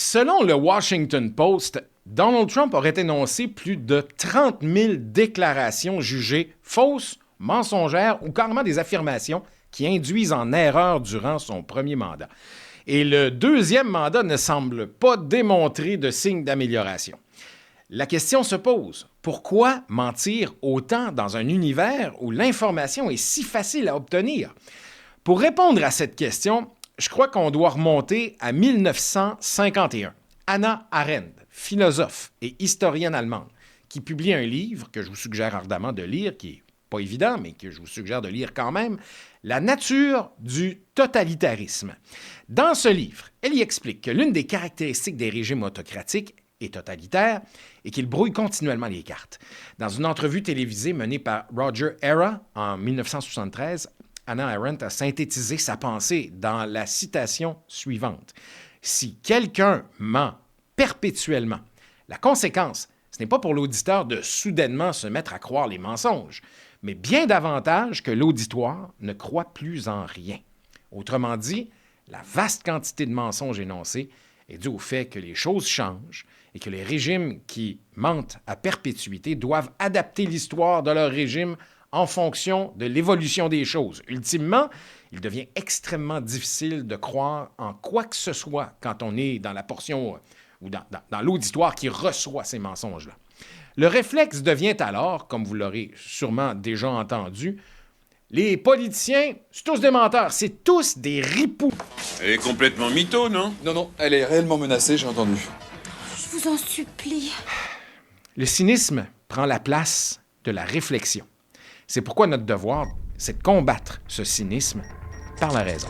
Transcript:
Selon le Washington Post, Donald Trump aurait énoncé plus de 30 000 déclarations jugées fausses, mensongères ou carrément des affirmations qui induisent en erreur durant son premier mandat. Et le deuxième mandat ne semble pas démontrer de signes d'amélioration. La question se pose, pourquoi mentir autant dans un univers où l'information est si facile à obtenir? Pour répondre à cette question, je crois qu'on doit remonter à 1951. Hannah Arendt, philosophe et historienne allemande, qui publie un livre que je vous suggère ardemment de lire, qui n'est pas évident, mais que je vous suggère de lire quand même, La nature du totalitarisme. Dans ce livre, elle y explique que l'une des caractéristiques des régimes autocratiques et totalitaires est qu'ils brouillent continuellement les cartes. Dans une entrevue télévisée menée par Roger Ailes en 1973, Hannah Arendt a synthétisé sa pensée dans la citation suivante. « Si quelqu'un ment perpétuellement, la conséquence, ce n'est pas pour l'auditeur de soudainement se mettre à croire les mensonges, mais bien davantage que l'auditoire ne croit plus en rien. » Autrement dit, la vaste quantité de mensonges énoncés est due au fait que les choses changent et que les régimes qui mentent à perpétuité doivent adapter l'histoire de leur régime en fonction de l'évolution des choses. Ultimement, il devient extrêmement difficile de croire en quoi que ce soit quand on est dans la portion ou dans l'auditoire qui reçoit ces mensonges-là. Le réflexe devient alors, comme vous l'aurez sûrement déjà entendu, les politiciens, c'est tous des menteurs, c'est tous des ripoux. Elle est complètement mytho, non? Non, elle est réellement menacée, j'ai entendu. Je vous en supplie. Le cynisme prend la place de la réflexion. C'est pourquoi notre devoir, c'est de combattre ce cynisme par la raison.